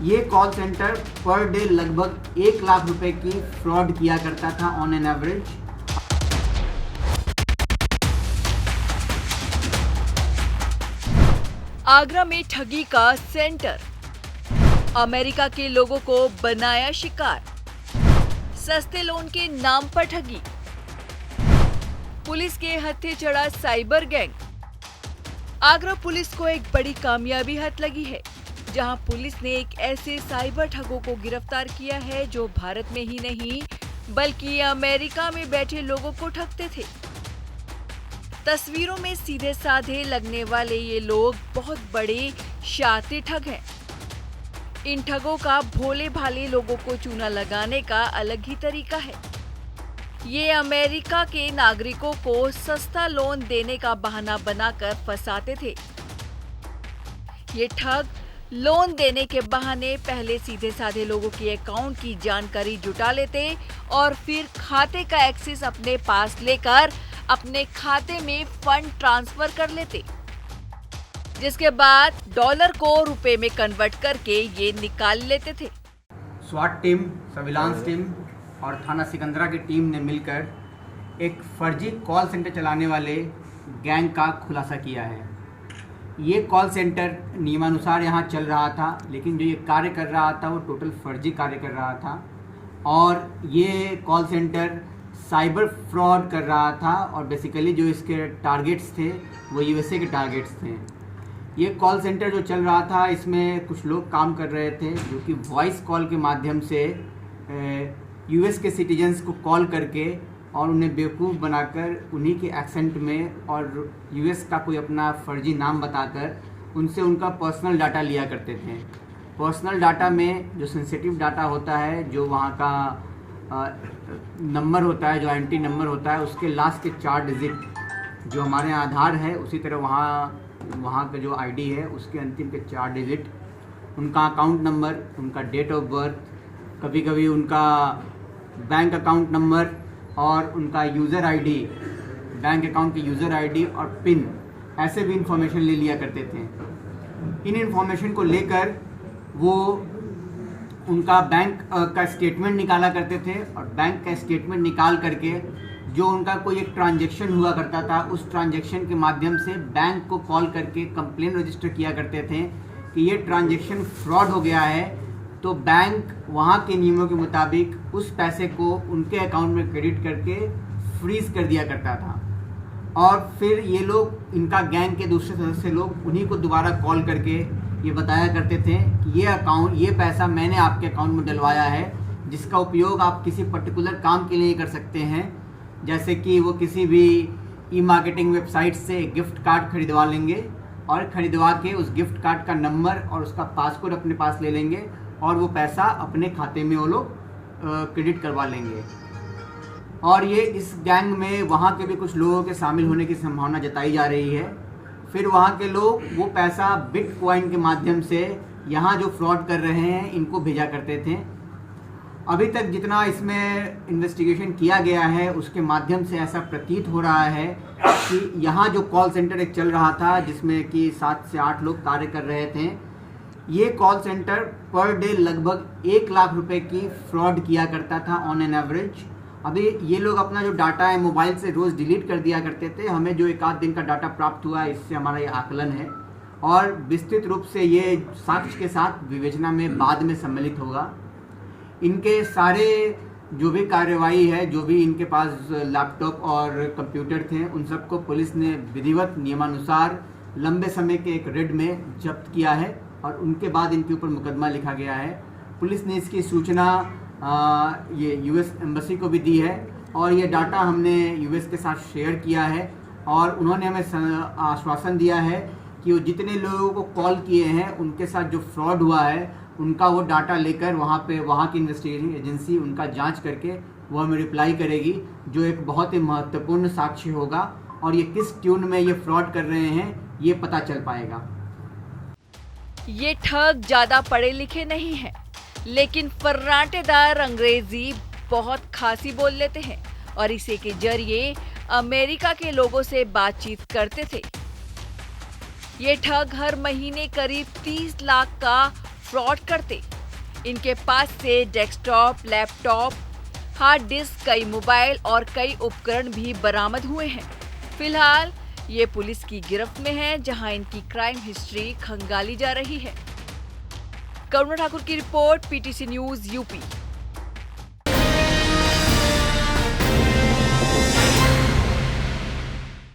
ये call centre per day लगभग 1 लाख रुपए की फ्रॉड किया करता था ऑन एन एवरेज। आगरा में ठगी का सेंटर, अमेरिका के लोगों को बनाया शिकार, सस्ते लोन के नाम पर ठगी, पुलिस के हत्थे चढ़ा साइबर गैंग। आगरा पुलिस को एक बड़ी कामयाबी हाथ लगी है, जहां पुलिस ने एक ऐसे साइबर ठगों को गिरफ्तार किया है जो भारत में ही नहीं बल्कि अमेरिका में बैठे लोगों को ठगते थे। तस्वीरों में सीधे साधे लगने वाले ये लोग बहुत बड़े शातिर ठग हैं। इन ठगों का भोले भाले लोगों को चूना लगाने का अलग ही तरीका है। ये अमेरिका के नागरिकों को सस्ता लोन देने का बहाना बनाकर फंसाते थे। ये ठग लोन देने के बहाने पहले सीधे साधे लोगों के अकाउंट की जानकारी जुटा लेते और फिर खाते का एक्सेस अपने पास लेकर अपने खाते में फंड ट्रांसफर कर लेते, जिसके बाद डॉलर को रुपए में कन्वर्ट करके ये निकाल लेते थे। स्वाट टीम, सर्विलांस टीम और थाना सिकंदरा की टीम ने मिलकर एक फर्जी कॉल सेंटर चलाने वाले गैंग का खुलासा किया है। ये कॉल सेंटर नियमानुसार यहाँ चल रहा था, लेकिन जो ये कार्य कर रहा था वो टोटल फर्जी कार्य कर रहा था और ये कॉल सेंटर साइबर फ्रॉड कर रहा था और बेसिकली जो इसके टारगेट्स थे वो यूएसए के टारगेट्स थे। ये कॉल सेंटर जो चल रहा था इसमें कुछ लोग काम कर रहे थे जो कि वॉइस कॉल के माध्यम से यूएस के सिटीजन्स को कॉल करके और उन्हें बेवकूफ़ बनाकर उन्हीं के एक्सेंट में और यूएस का कोई अपना फर्जी नाम बताकर उनसे उनका पर्सनल डाटा लिया करते थे। पर्सनल डाटा में जो सेंसिटिव डाटा होता है, जो वहाँ का नंबर होता है, जो आइडेंटिटी नंबर होता है, उसके लास्ट के 4 डिजिट जो हमारे यहाँ आधार है, उसी तरह वहाँ का जो आईडी है उसके अंतिम के 4 डिजिट, उनका अकाउंट नंबर, उनका डेट ऑफ बर्थ, कभी कभी उनका बैंक अकाउंट नंबर और उनका यूज़र आईडी, बैंक अकाउंट की यूज़र आईडी और पिन, ऐसे भी इंफॉर्मेशन ले लिया करते थे। इन इंफॉर्मेशन को लेकर वो उनका बैंक का स्टेटमेंट निकाला करते थे और बैंक का स्टेटमेंट निकाल करके जो उनका कोई एक ट्रांजैक्शन हुआ करता था उस ट्रांजैक्शन के माध्यम से बैंक को कॉल करके कंप्लेन रजिस्टर किया करते थे कि ये ट्रांजैक्शन फ्रॉड हो गया है। तो बैंक वहाँ के नियमों के मुताबिक उस पैसे को उनके अकाउंट में क्रेडिट करके फ्रीज कर दिया करता था और फिर ये लोग, इनका गैंग के दूसरे सदस्य लोग, उन्हीं को दोबारा कॉल करके ये बताया करते थे कि ये पैसा मैंने आपके अकाउंट में डलवाया है, जिसका उपयोग आप किसी पर्टिकुलर काम के लिए कर सकते हैं, जैसे कि वो किसी भी ई मार्केटिंग वेबसाइट से गिफ्ट कार्ड खरीदवा लेंगे और खरीदवा के उस गिफ्ट कार्ड का नंबर और उसका पासकोड अपने पास ले लेंगे और वो पैसा अपने खाते में वो लोग क्रेडिट करवा लेंगे। और ये इस गैंग में वहाँ के भी कुछ लोगों के शामिल होने की संभावना जताई जा रही है। फिर वहाँ के लोग वो पैसा बिटकॉइन के माध्यम से यहाँ जो फ्रॉड कर रहे हैं इनको भेजा करते थे। अभी तक जितना इसमें इन्वेस्टिगेशन किया गया है उसके माध्यम से ऐसा प्रतीत हो रहा है कि यहाँ जो कॉल सेंटर एक चल रहा था जिसमें कि 7 से 8 लोग कार्य कर रहे थे, ये कॉल सेंटर पर डे लगभग 1 लाख रुपए की फ्रॉड किया करता था ऑन एन एवरेज। अभी ये लोग अपना जो डाटा है मोबाइल से रोज़ डिलीट कर दिया करते थे। हमें जो 1 आध दिन का डाटा प्राप्त हुआ है इससे हमारा ये आकलन है और विस्तृत रूप से ये साक्ष्य के साथ विवेचना में बाद में सम्मिलित होगा। इनके सारे जो भी कार्रवाई है, जो भी इनके पास लैपटॉप और कंप्यूटर थे, उन सबको पुलिस ने विधिवत नियमानुसार लंबे समय के एक रेड में जब्त किया है और उनके बाद इनके ऊपर मुकदमा लिखा गया है। पुलिस ने इसकी सूचना ये यूएस एम्बेसी को भी दी है और ये डाटा हमने यूएस के साथ शेयर किया है और उन्होंने हमें आश्वासन दिया है कि वो जितने लोगों को कॉल किए हैं उनके साथ जो फ्रॉड हुआ है उनका वो डाटा लेकर वहाँ की इन्वेस्टिगेशन एजेंसी उनका जांच करके वो हमें रिप्लाई करेगी, जो एक बहुत ही महत्वपूर्ण साक्ष्य होगा और ये किस ट्यून में ये फ्रॉड कर रहे हैं ये पता चल पाएगा। ये ठग ज्यादा पढ़े लिखे नहीं हैं, लेकिन फर्राटेदार अंग्रेजी बहुत खासी बोल लेते हैं और इसी के जरिए अमेरिका के लोगों से बातचीत करते थे। ये ठग हर महीने करीब 30 लाख का फ्रॉड करते। इनके पास से डेस्कटॉप, लैपटॉप, हार्ड डिस्क, कई मोबाइल और कई उपकरण भी बरामद हुए हैं। फिलहाल ये पुलिस की गिरफ्त में है, जहां इनकी क्राइम हिस्ट्री खंगाली जा रही है। करुणा ठाकुर की रिपोर्ट, पीटीसी न्यूज़, यूपी।